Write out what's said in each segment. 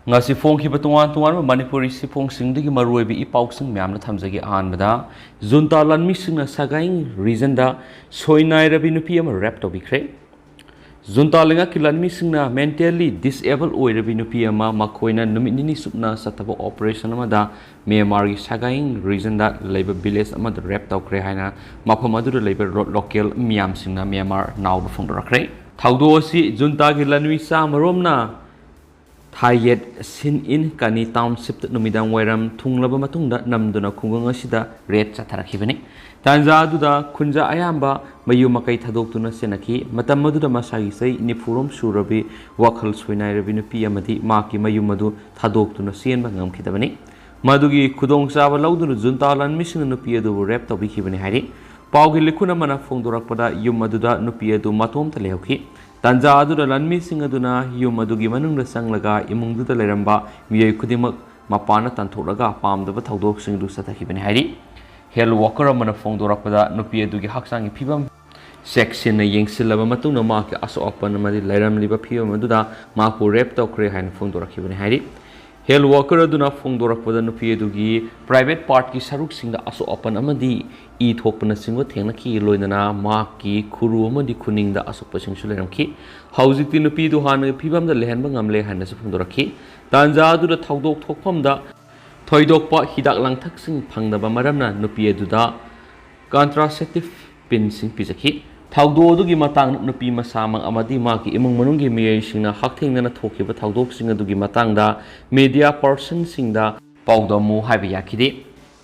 ngasi phongkhiba tungan tungan manipuri sipong singdigi maruibi ipausing myamna thamjagi anbada junta lanmi singna sagaing region da soinai rabi nupi ama rap tobikre junta lenga kilanmi singna mentally disabled oi rabi nupi ama makoina numit nini supna sataba operation ama da Myanmar gi sagaing region da labor village ama da rap tokre haina mafam adu da labor local myam singna Myanmar naw da phongdorakre thaudo si junta gi lanmi sa maromna Thayet sin in kani township numidang wairam thunglaba matungda namduna khungang asida red chatharakhibani tanza aduda khunja ayamba mayu makai thadoktuna senaki matam maduda masagi sei nifurom surabi wakhal soinai rabi nupi amadi maki mayu madu thadoktuna senba ngamkhidabani madugi khudong chaba lauduna junta lan mising nupi adu rap tobikhibani hari paugi likhuna mana phongdorakpada yum maduda nupi adu matom talehokhi Tanja adura lanmi sing aduna yum adugi manungda sanglaga imungduda leramba miyai khudimak mapana tantholaga pamdaba thaudok singdu sathakibani hairi health worker amana phongdorakpada nupi adugi haksangi phibam section na yengsilaba matungna ma ke Asok apan amadi leiramliba phibam aduda ma ko rap tokre hain phongdorakibani hairi health worker aduna phongdorakpada nupi adugi private part ki saruk singda Asok apan amadi thokpana singwa thengnakhre loinana ma ki khuru amadi khuningda Asok pasingsu leramki haujikti nupi du han phibamda lehanba ngamle hanna su phongdorakhi tanja adu da thaudok thokpamda thoidokpa hidak langthak sing phangdaba maramna nupi aduda contraceptive pin sing pijakhi thaudo adugi matang nupi masamang amadi ma ki imung manunggi miyai singna hakthengna thokiba thaudok sing adugi matangda media person singda pawdamu haiba yakhide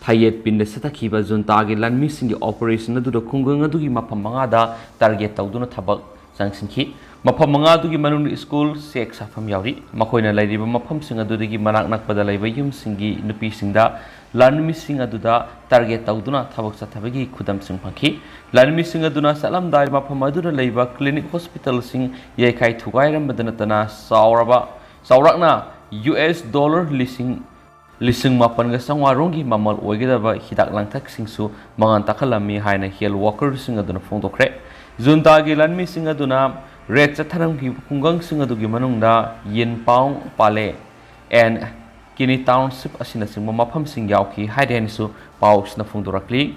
Thayet pin satakhiba junta gi lanmi singi operation adu da khungang adu gi mafam manga da target tawduna thabak sangsinki mafam manga adu gi manung school sek safam yauri makoina lairiba mafam sing adu gi manak nakpada laiba yum singi nupi singda lanmi sing adu da target tawduna thabak sathabagi khudam sing phangki lanmi sing adu na salam dai mafam adu da laiba clinic hospital sing yekai thugairam badana tana saurakna US dollar lising mapan ga sangwarongi mamal oigedaba hidak langthak singsu mangan takhalami haina health worker sing aduna phongdokre junta gi lanmi sing aduna red chatharam gi khungang sing adu gi manungda yin paung pale and kini township asina sing mafam sing yauki haiden su paus na phongdorakli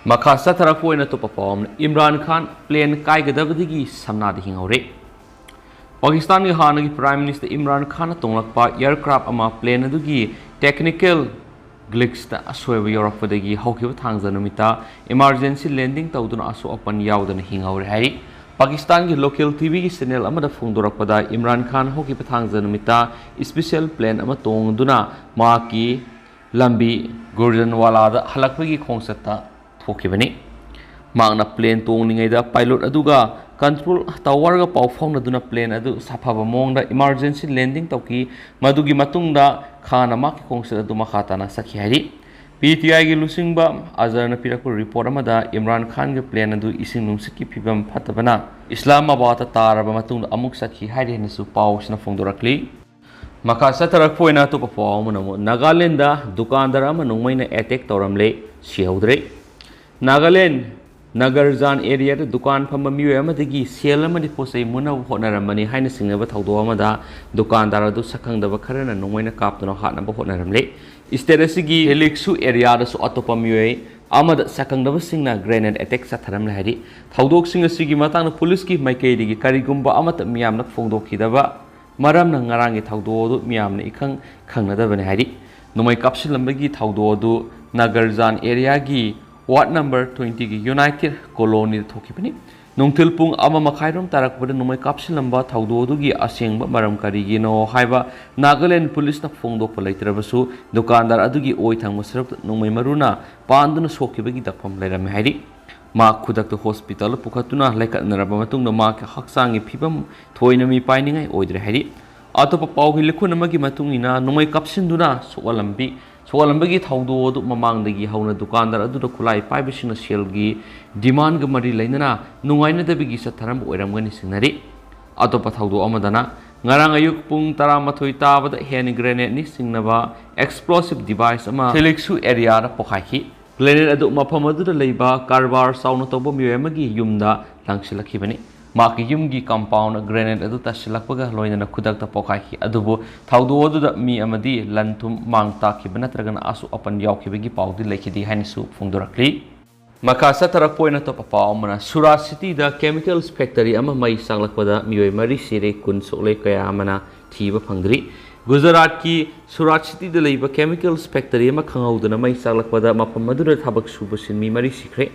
makha satharak poina to papom Imran Khan plane kai gadabadigi samna de hingore Pakistan ki hanagi Prime Minister Imran Khan tonglakpa aircraft ama plane adugi technical glitch ta asweba yorakpadagi haukiba thangja numita emergency landing tawduna Asok apan yaudana hingaure hari Pakistan ki local TV ki channel amada phongdorakpada Imran Khan haukiba thangja numita special plane ama tongduna ma ki lambi Gurdwanwala da halakpagi khongsatta thokibani magna plane tongningai da pilot aduga control tower ga pau phone aduna plane adu saphaba mongda emergency landing tawki madugi matungda khana ma ki khongsa adu makata na sakhi hari PTI gi lusingba azarna pirakul report amada Imran Khan ge plane adu ising nungsik ki phibam phatabana Islamabad ta taraba matungda amuk sakhi hari ne su pau sna phongdorakli makha satarak poina to pa pau monamo Nagaland da dukandar ama nungmaina attack tawramle sihaudre Nagaland Nagarjan area da dukan phamba miwe amadagi sel amadi posai muna honaramani haina singnaba thaudo amada dukandar adu sakhangdaba kharana nungmaina kaptuna hatnaba honaramle isterasigi helixu area da su atopa miwe amada sakhangdaba singna grenade attack satharam lahari thaudok sing asigi matangna police ki maikei digi karigumba amata miyamna phongdokhidaba maramna ngarangi thaudo du miyamna ikhang khangnadabani hari numai kapsilambagi thaudo du Nagarjan area gi Ward number 20 ki United Colony thokibani nungthil pung ama makhairom tarakpada numai kapsilamba thaudo dugi asengba maram karigi no haiba Nagaland police na phongdok palaitrabasu dukandar adugi oi thangma sarap numai maruna panduna sokibagi dakpham lairam hairi ma khudakta hospital pukhatuna laikatnaraba matungna ma ka haksangi phibam thoina mi painingai oidre hairi atopa pawgi likhun amagi matungina numai kapsinduna sogalambagi thaudo du mamangdagi hauna dukandar aduda khulai paibisina selgi demand ga mari lainana nungaina dabigi satharam oiramgani sinari atopa thaudo amadana ngarang ayuk pung 13 tabada hand grenade ni singnaba explosive device ama Felixu area ra pokhaki grenade adu mafam aduda leiba karbar sauna tobo miwemagi yumda langsilakibani ꯃꯥꯒꯤ ꯌꯨꯝꯒꯤ compound grenade ꯑꯗꯨ ꯇꯥꯁꯤꯜꯂꯛꯄꯒ ꯂꯣꯏꯅꯅ ꯈꯨꯗꯛꯇ ꯄꯣꯈꯥꯏꯈꯤ ꯑꯗꯨꯕꯨ ꯊꯧꯗꯣꯛ ꯑꯗꯨꯗ ꯃꯤ ꯑꯃꯗꯤ ꯂꯟ ꯊꯨꯝ ꯃꯥꯡ ꯇꯥꯛꯈꯤꯕ ꯅꯠꯇ꯭ꯔꯒꯅ ꯑꯁꯣꯛ ꯑꯄꯟ ꯌꯥꯎꯈꯤꯕꯒꯤ ꯄꯥꯎꯗꯤ ꯂꯩꯈꯤꯗꯦ ꯍꯥꯏꯅꯁꯨ ꯐꯣꯡꯗꯣꯔꯛꯂꯤ ꯃꯈꯥ ꯆꯠꯊꯔꯛꯄ ꯑꯣꯏꯅ ꯑꯇꯣꯞꯄ ꯄꯥꯎ ꯑꯃꯅ ꯁꯨꯔꯥꯠ ꯁꯤꯇꯤꯗ ꯀꯦꯃꯤꯀꯦꯜꯁ ꯐꯦꯛꯇꯔꯤ ꯑꯃ ꯃꯩ ꯆꯥꯛꯂꯛꯄꯗ ꯃꯤꯑꯣꯏ 4 ꯁꯤꯔꯦ 10 ꯁꯣꯛꯂꯦ ꯀꯌꯥ ꯑꯃꯅ ꯊꯤꯕ ꯐꯪꯗ꯭ꯔꯤ ꯒꯨꯖꯔꯥꯠꯀꯤ ꯁꯨꯔꯥꯠ ꯁꯤꯇꯤꯗ ꯂꯩꯕ ꯀꯦꯃꯤꯀꯦꯜꯁ ꯐꯦꯛꯇꯔꯤ ꯑꯃ ꯈꯪꯍꯧꯗꯅ ꯃꯩ ꯆꯥꯛꯂꯛꯄꯗ ꯃꯐꯝ ꯑꯗꯨꯗ ꯊꯕꯛ ꯁꯨꯕ ꯁꯤꯟꯃꯤ 4 ꯁꯤꯈ꯭ꯔꯦ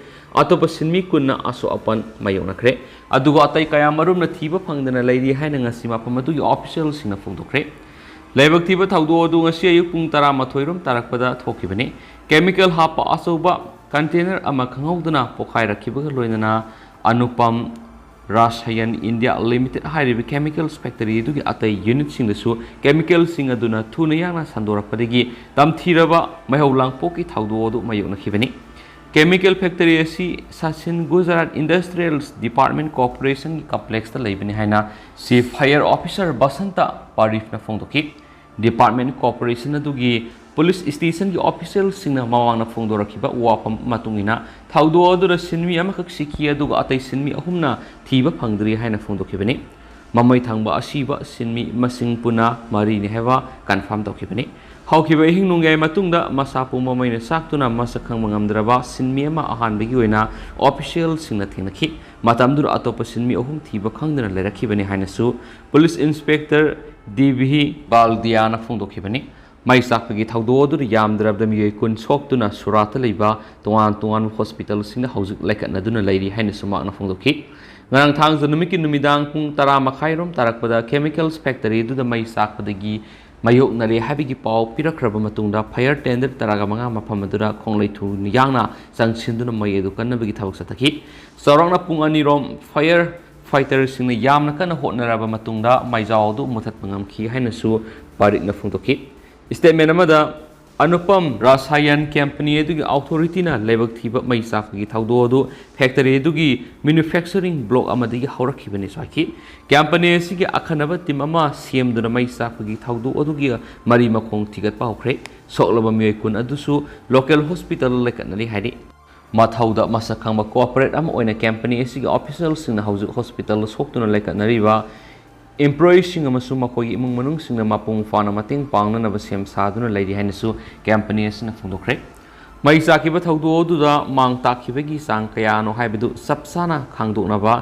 ꯑꯇꯣꯞꯄ ꯁꯤꯟꯃꯤ 10ꯅ ꯑꯁꯣꯛ ꯑꯄꯟ ꯃꯥꯌꯣꯛꯅꯈ꯭ꯔꯦ ꯑꯗꯨꯒ ꯑꯇꯩ ꯀꯌꯥ ꯃꯔꯨꯝꯅ ꯊꯤꯕ ꯐꯪꯗꯅ ꯂꯩꯔꯤ ꯍꯥꯏꯅ ꯉꯁꯤ ꯃꯐꯝ ꯑꯗꯨꯒꯤ ꯑꯣꯐꯤꯁꯤꯌꯦꯜꯁꯤꯡꯅ ꯐꯣꯡꯗꯣꯛꯈ꯭ꯔꯦ ꯂꯥꯏꯕꯛ ꯊꯤꯕ ꯊꯧꯗꯣꯛ ꯑꯗꯨ ꯉꯁꯤ ꯑꯌꯨꯛ ꯄꯨꯡ 11 ꯔꯣꯝ ꯇꯥꯔꯛꯄꯗ ꯊꯣꯛꯈꯤꯕꯅꯤ ꯀꯦꯃꯤꯀꯦꯜ ꯍꯥꯞꯄ ꯑꯆꯧꯕ ꯀꯟꯇꯦꯅꯔ ꯑꯃ ꯈꯪꯍꯧꯗꯅ ꯄꯣꯈꯥꯏꯔꯛꯈꯤꯕꯒ ꯂꯣꯏꯅꯅ ꯑꯅꯨꯄꯝ ꯔꯥꯁꯥꯌꯟ ꯏꯟꯗꯤꯌꯥ ꯂꯤꯃꯤꯇꯦꯗ ꯍꯥꯏꯔꯤꯕ ꯀꯦꯃꯤꯀꯦꯜꯁ ꯐꯦꯛꯇꯔꯤ ꯑꯗꯨꯒꯤ ꯑꯇꯩ ꯌꯨꯅꯤꯠꯁꯤꯡꯗꯁꯨ ꯀꯦꯃꯤꯀꯦꯜꯁꯤꯡ ꯑꯗꯨꯅ ꯊꯨꯅ ꯌꯥꯡꯅ ꯁꯟꯗꯣꯔꯛꯄꯗꯒꯤ ꯇꯝꯊꯤꯔꯕ ꯃꯩꯍꯧ ꯂꯥꯡꯄꯣꯛꯀꯤ ꯊꯧꯗꯣꯛ ꯑꯗꯨ ꯃꯥꯌꯣꯛꯅꯈꯤꯕꯅꯤ ꯀꯦꯃꯤꯀꯦꯜ ꯐꯦꯛꯇꯔꯤ ꯑꯁꯤ ꯁꯥꯁꯤꯟ ꯒꯨꯖꯔꯥꯠ ꯏꯟꯗꯁꯇ꯭ꯔꯤꯌꯦꯜ ꯗꯤꯄꯥꯔꯠꯃꯦꯟꯠ ꯀꯣꯔꯄꯣꯔꯦꯁꯟꯒꯤ ꯀꯝꯄ꯭ꯂꯦꯛꯁꯇ ꯂꯩꯕꯅꯤ ꯍꯥꯏꯅ ꯆꯤꯐ ꯐꯥꯌꯔ ꯑꯣꯐꯤꯁꯥꯔ ꯕꯁꯟꯇ ꯄꯥꯔꯤꯐꯅ ꯐꯣꯡꯗꯣꯛꯈꯤ ꯗꯤꯄꯥꯔꯠꯃꯦꯟꯠ ꯀꯣꯔꯄꯣꯔꯦꯁꯟ ꯑꯗꯨꯒꯤ ꯄꯨꯂꯤꯁ ꯁ꯭ꯇꯦꯁꯟꯒꯤ ꯑꯣꯐꯤꯁꯤꯌꯦꯜꯁꯤꯡꯅ ꯃꯃꯥꯡꯗ ꯐꯣꯡꯗꯣꯔꯛꯈꯤꯕ ꯋꯥꯐꯝ ꯃꯇꯨꯡꯏꯟꯅ ꯊꯧꯗꯣꯛ ꯑꯗꯨꯗ ꯁꯤꯟꯃꯤ ꯑꯃꯈꯛ ꯁꯤꯈꯤ ꯑꯗꯨꯒ ꯑꯇꯩ ꯁꯤꯟꯃꯤ 3ꯅ ꯊꯤꯕ ꯐꯪꯗ꯭ꯔꯤ ꯍꯥꯏꯅ ꯐꯣꯡꯗꯣꯛꯈꯤꯕꯅꯤ ꯃꯃꯩ ꯊꯪꯕ ꯑꯁꯤꯕ ꯁꯤꯟꯃꯤ ꯃꯁꯤꯡ ꯄꯨꯟꯅ 4ꯅꯤ ꯍꯥꯏꯕ ꯀꯟꯐꯥꯔꯝ ꯇꯧꯈꯤꯕꯅꯤ ꯍꯧꯈꯤꯕ ꯑꯍꯤꯡ ꯅꯣꯡꯌꯥꯏ ꯃꯇꯨꯡꯗ ꯃꯁꯥꯄꯨ ꯃꯃꯩꯅ ꯆꯥꯛꯇꯨꯅ ꯃꯁꯛ ꯈꯪꯕ ꯉꯝꯗ꯭ꯔꯕ ꯁꯤꯟꯃꯤ ꯑꯃ ꯑꯍꯥꯟꯕꯒꯤ ꯑꯣꯏꯅ ꯑꯣꯐꯤꯁꯤꯌꯦꯜꯁꯤꯡꯅ ꯊꯦꯡꯅꯈꯤ ꯃꯇꯝꯗꯨꯗ ꯑꯇꯣꯞꯄ ꯁꯤꯟꯃꯤ 3 ꯊꯤꯕ ꯈꯪꯗꯅ ꯂꯩꯔꯛꯈꯤꯕꯅꯤ ꯍꯥꯏꯅꯁꯨ ꯄꯨꯂꯤꯁ ꯏꯟꯁꯄꯦꯛꯇꯔ ꯗꯤꯚꯤ ꯕꯥꯜꯗꯤꯌꯥꯅ ꯐꯣꯡꯗꯣꯛꯈꯤꯕꯅꯤ ꯃꯩ ꯆꯥꯛꯄꯒꯤ ꯊꯧꯗꯣꯛ ꯑꯗꯨꯗ ꯌꯥꯝꯗ꯭ꯔꯕꯗ ꯃꯤꯑꯣꯏ 10 ꯁꯣꯛꯇꯨꯅ ꯁꯨꯔꯥꯠꯇ ꯂꯩꯕ ꯇꯣꯉꯥꯟ ꯇꯣꯉꯥꯟꯕ ꯍꯣꯁꯄꯤꯇꯥꯜꯁꯤꯡꯗ ꯍꯧꯖꯤꯛ ꯂꯩꯈꯠꯅꯗꯨꯅ ꯂꯩꯔꯤ ꯍꯥꯏꯅꯁꯨ ꯃꯍꯥꯛꯅ ꯐꯣꯡꯗꯣꯛꯈꯤ ꯉꯔꯥꯡ ꯊꯥꯡꯖ ꯅꯨꯃꯤꯠꯀꯤ ꯅꯨꯃꯤꯗꯥꯡ ꯄꯨꯡ 10:30 ꯔꯣꯝ ꯇꯥꯔꯛꯄꯗ ꯀꯦꯃꯤꯀꯦꯜꯁ ꯐꯦꯛꯇꯔꯤ ꯑꯗꯨꯗ ꯃꯩ ꯆꯥꯛꯄꯗꯒꯤ ꯃꯥꯌꯣꯛꯅꯔꯦ ꯍꯥꯏꯕꯒꯤ ꯄꯥꯎ ꯄꯤꯔꯛꯈ꯭ꯔꯕ ꯃꯇꯨꯡꯗ ꯐꯥꯌꯔ ꯇꯦꯟꯗꯔ 15 ꯃꯐꯝ ꯑꯗꯨꯗ ꯈꯣꯡꯂꯩ ꯊꯨꯅ ꯌꯥꯡꯅ ꯆꯪꯁꯤꯟꯗꯨꯅ ꯃꯩ ꯑꯗꯨ ꯀꯟꯅꯕꯒꯤ ꯊꯕꯛ ꯆꯠꯊꯈꯤ ꯆꯥꯎꯔꯥꯛꯅ ꯄꯨꯡ 2 ꯔꯣꯝ ꯐꯥꯌꯔ ꯐꯥꯏꯇꯔꯁꯤꯡꯅ ꯌꯥꯝꯅ ꯀꯟꯅ ꯍꯣꯠꯅꯔꯕ ꯃꯇꯨꯡꯗ ꯃꯩꯖꯥꯎ ꯑꯗꯨ ꯃꯨꯊꯠꯄ ꯉꯝꯈꯤ ꯍꯥꯏꯅꯁꯨ ꯄꯥꯔꯤꯛꯅ ꯐꯣꯡꯗꯣꯛꯈꯤ ꯁ꯭ꯇꯦꯠꯃꯦꯟꯠ ꯑꯃꯗ ꯑꯅꯨꯄꯝ ꯔꯥꯁꯥꯌꯟ ꯀꯝꯄꯅꯤ ꯑꯗꯨꯒꯤ ꯑꯣꯊꯣꯔꯤꯇꯤꯅ ꯂꯥꯏꯕꯛ ꯊꯤꯕ ꯃꯩ ꯆꯥꯛꯄꯒꯤ ꯊꯧꯗꯣꯛ ꯑꯗꯨ ꯐꯦꯛꯇꯔꯤ ꯑꯗꯨꯒꯤ ꯃꯦꯅꯨꯐꯦꯛꯆꯔꯤꯡ ꯕ꯭ꯂꯣꯛ ꯑꯃꯗꯒꯤ ꯍꯧꯔꯛꯈꯤꯕꯅꯤ ꯍꯥꯏꯈꯤ ꯀꯝꯄꯅꯤ ꯑꯁꯤꯒꯤ ꯑꯈꯟꯅꯕ ꯇꯤꯝ ꯑꯃ ꯁꯦꯝꯗꯨꯅ ꯃꯩ ꯆꯥꯛꯄꯒꯤ ꯊꯧꯗꯣꯛ ꯑꯗꯨꯒꯤ ꯃꯔꯤ ꯃꯈꯣꯡ ꯊꯤꯒꯠꯄ ꯍꯧꯈ꯭ꯔꯦ ꯁꯣꯛꯂꯕ ꯃꯤꯑꯣꯏ 10 ꯑꯗꯨꯁꯨ ꯂꯣꯀꯦꯜ ꯍꯣꯁꯄꯤꯇꯥꯜꯗ ꯂꯩꯈꯠꯅꯔꯤ ꯍꯥꯏꯔꯤ ꯃꯊꯧꯗ ꯃꯁꯛ ꯈꯪꯕ ꯀꯣꯑꯣꯄꯔꯦꯠ ꯑꯃ ꯑꯣꯏꯅ ꯀꯝꯄꯅꯤ ꯑꯁꯤꯒꯤ ꯑꯣꯐꯤꯁꯤꯌꯦꯜꯁꯤꯡꯅ ꯍꯧꯖꯤꯛ ꯍꯣꯁꯄꯤꯇꯥꯜꯗ ꯁꯣꯛꯇꯨꯅ ꯂꯩꯈꯠꯅꯔꯤꯕ ꯏꯝꯄ꯭ꯂꯣꯌꯤꯁꯤꯡ ꯑꯃꯁꯨꯡ ꯃꯈꯣꯏꯒꯤ ꯏꯃꯨꯡ ꯃꯅꯨꯡꯁꯤꯡꯅ ꯃꯄꯨꯡ ꯐꯥꯅ ꯃꯇꯦꯡ ꯄꯥꯡꯅꯅꯕ ꯁꯦꯝ ꯁꯥꯗꯨꯅ ꯂꯩꯔꯤ ꯍꯥꯏꯅꯁꯨ ꯀꯝꯄꯅꯤ ꯑꯁꯤꯅ ꯐꯣꯡꯗꯣꯛꯈ꯭ꯔꯦ ꯃꯩ ꯆꯥꯛꯈꯤꯕ ꯊꯧꯗꯣꯛ ꯑꯗꯨꯗ ꯃꯥꯡ ꯇꯥꯛꯈꯤꯕꯒꯤ ꯆꯥꯡ ꯀꯌꯥꯅꯣ ꯍꯥꯏꯕꯗꯨ ꯆꯞ ꯆꯥꯅ ꯈꯪꯗꯣꯛꯅꯕ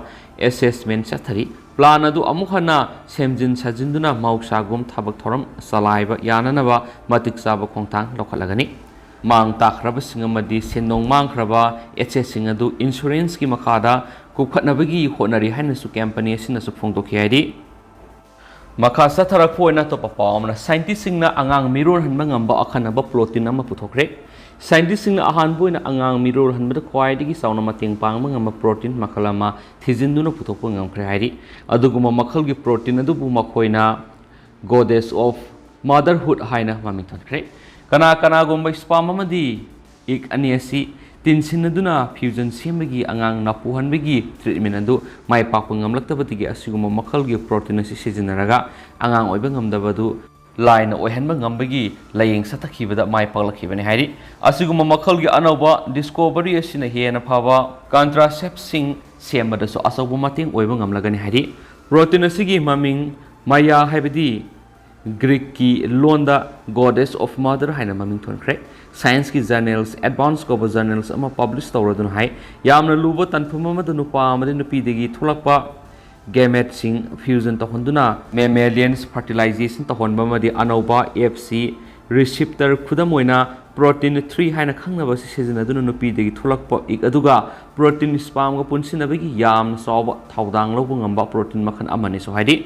ꯑꯦꯁꯦꯁꯃꯦꯟꯠ ꯆꯠꯊꯔꯤ ꯄ꯭ꯂꯥꯟ ꯑꯗꯨ ꯑꯃꯨꯛ ꯍꯟꯅ ꯁꯦꯝꯖꯤꯟ ꯁꯥꯖꯤꯟꯗꯨꯅ ꯃꯍꯧꯁꯥꯒꯨꯝ ꯊꯕꯛ ꯊꯧꯔꯝ ꯆꯂꯥꯏꯕ ꯌꯥꯅꯅꯕ ꯃꯇꯤꯛ ꯆꯥꯕ ꯈꯣꯡꯊꯥꯡ ꯂꯧꯈꯠꯂꯒꯅꯤ ꯃꯥꯡ ꯇꯥꯛꯈ꯭ꯔꯕꯁꯤꯡ ꯑꯃꯗꯤ ꯁꯦꯟꯗꯣꯡ ꯃꯥꯡꯈ꯭ꯔꯕ ꯑꯦꯁꯦꯠꯁꯤꯡ ꯑꯗꯨ ꯏꯟꯁꯨꯔꯦꯟꯁꯀꯤ ꯃꯈꯥꯗ ꯀꯨꯞꯈꯠꯅꯕꯒꯤ ꯍꯣꯠꯅꯔꯤ ꯍꯥꯏꯅꯁꯨ ꯀꯝꯄꯅꯤ ꯑꯁꯤꯅꯁꯨ ꯐꯣꯡꯗꯣꯛꯈꯤ ꯍꯥꯏꯔꯤ ꯃꯈꯥ ꯆꯠꯊꯔꯛꯄ ꯑꯣꯏꯅ ꯑꯇꯣꯞꯄ ꯄꯥꯎ ꯑꯃꯅ ꯁꯥꯏꯟꯇꯤꯁꯁꯤꯡꯅ ꯑꯉꯥꯡ ꯃꯤꯔꯣꯜꯍꯟꯕ ꯉꯝꯕ ꯑꯈꯟꯅꯕ ꯄ꯭ꯔꯣꯇꯤꯟ ꯑꯃ ꯄꯨꯊꯣꯛꯈ꯭ꯔꯦ ꯁꯥꯏꯟꯇꯤꯁꯁꯤꯡꯅ ꯑꯍꯥꯟꯕ ꯑꯣꯏꯅ ꯑꯉꯥꯡ ꯃꯤꯔꯣꯜꯍꯟꯕꯗ ꯈ꯭ꯋꯥꯏꯗꯒꯤ ꯆꯥꯎꯅ ꯃꯇꯦꯡ ꯄꯥꯡꯕ ꯉꯝꯕ ꯄ꯭ꯔꯣꯇꯤꯟ ꯃꯈꯜ ꯑꯃ ꯊꯤꯖꯤꯟꯗꯨꯅ ꯄꯨꯊꯣꯛꯄ ꯉꯝꯈ꯭ꯔꯦ ꯍꯥꯏꯔꯤ ꯑꯗꯨꯒꯨꯝꯕ ꯃꯈꯜꯒꯤ ꯄ꯭ꯔꯣꯇꯤꯟ ꯑꯗꯨꯕꯨ ꯃꯈꯣꯏꯅ ꯒꯣꯗꯦꯁ ꯑꯣꯐ ꯃꯥꯗꯔꯍꯨꯗ ꯍꯥꯏꯅ ꯃꯃꯤꯡ ꯊꯣꯟꯈ꯭ꯔꯦ ꯀꯅꯥꯒꯨꯝꯕ ꯁ꯭ꯄꯥꯝ ꯑꯃꯗꯤ ꯏꯛ ꯑꯅꯤ ꯑꯁꯤ ꯇꯤꯟꯁꯤꯟꯅꯗꯨꯅ ꯐ꯭ꯌꯨꯖꯟ ꯁꯦꯝꯕꯒꯤ ꯑꯉꯥꯡ ꯅꯥꯄꯨꯍꯟꯕꯒꯤ ꯇ꯭ꯔꯤꯠꯃꯦꯟꯠ ꯑꯗꯨ ꯃꯥꯏ ꯄꯥꯛꯄ ꯉꯝꯂꯛꯇꯕꯗꯒꯤ ꯑꯁꯤꯒꯨꯝꯕ ꯃꯈꯜꯒꯤ ꯄ꯭ꯔꯣꯇꯤꯟ ꯑꯁꯤ ꯁꯤꯖꯤꯟꯅꯔꯒ ꯑꯉꯥꯡ ꯑꯣꯏꯕ ꯉꯝꯗꯕꯗꯨ ꯂꯥꯏꯅ ꯑꯣꯏꯍꯟꯕ ꯉꯝꯕꯒꯤ ꯂꯥꯌꯦꯡ ꯆꯠꯊꯈꯤꯕꯗ ꯃꯥꯏ ꯄꯥꯛꯂꯛꯈꯤꯕꯅꯤ ꯍꯥꯏꯔꯤ ꯑꯁꯤꯒꯨꯝꯕ ꯃꯈꯜꯒꯤ ꯑꯅꯧꯕ ꯗꯤꯁꯀꯣꯚꯔꯤ ꯑꯁꯤꯅ ꯍꯦꯟꯅ ꯐꯕ ꯀꯟꯇ꯭ꯔꯥꯁꯦꯞꯁꯤꯡ ꯁꯦꯝꯕꯗꯁꯨ ꯑꯆꯧꯕ ꯃꯇꯦꯡ ꯑꯣꯏꯕ ꯉꯝꯂꯒꯅꯤ ꯍꯥꯏꯔꯤ ꯄ꯭ꯔꯣꯇꯤꯟ ꯑꯁꯤꯒꯤ ꯃꯃꯤꯡ ꯃꯌꯥ ꯍꯥꯏꯕꯗꯤ ꯒ꯭रीꯛꯀꯤ ꯂꯣꯟꯗ ꯒꯣꯗꯦꯁ ꯑꯣꯐ ꯃꯥꯗꯔ ꯍꯥꯏꯅ ꯃꯃꯤꯡ ꯊꯣꯟꯈ꯭ꯔꯦ ꯁꯥꯏꯟꯁꯀꯤ ꯖꯔꯅꯦꯜꯁ ꯑꯦꯗꯚꯥꯟꯁ ꯀꯧꯕ ꯖꯔꯅꯦꯜꯁ ꯑꯃ ꯄꯕ꯭ꯂꯤꯁ ꯇꯧꯔꯗꯨꯅ ꯍꯥꯏ ꯌꯥꯝꯅ ꯂꯨꯕ ꯇꯟꯐꯝ ꯑꯃꯗ ꯅꯨꯄꯥ ꯑꯃꯗꯤ ꯅꯨꯄꯤꯗꯒꯤ ꯊꯣꯛꯂꯛꯄ ꯒꯦꯃꯦꯠꯁꯤꯡ ꯐ꯭ꯌꯨꯖꯟ ꯇꯧꯍꯟꯗꯨꯅ ꯃꯦꯃꯦꯂꯤꯌꯟꯁ ꯐꯔꯇꯤꯂꯥꯏꯖꯦꯁꯟ ꯇꯧꯍꯟꯕ ꯑꯃꯗꯤ ꯑꯅꯧꯕ ꯑꯦꯐꯁꯤ ꯔꯤꯁꯤꯞꯇꯔ ꯈꯨꯗꯝ ꯑꯣꯏꯅ ꯄ꯭ꯔꯣꯇꯤꯟ 3 ꯍꯥꯏꯅ ꯈꯪꯅꯕ ꯑꯁꯤ ꯁꯤꯖꯤꯟꯅꯗꯨꯅ ꯅꯨꯄꯤꯗꯒꯤ ꯊꯣꯛꯂꯛꯄ ꯏꯛ ꯑꯗꯨꯒ ꯄ꯭ꯔꯣꯇꯤꯟ ꯁ꯭ꯄꯥꯝꯒ ꯄꯨꯟꯁꯤꯟꯅꯕꯒꯤ ꯌꯥꯝꯅ ꯆꯥꯎꯕ ꯊꯧꯗꯥꯡ ꯂꯧꯕ ꯉꯝꯕ ꯄ꯭ꯔꯣꯇꯤꯟ ꯃꯈꯜ ꯑꯃꯅꯤꯁꯨ ꯍꯥꯏꯔꯤ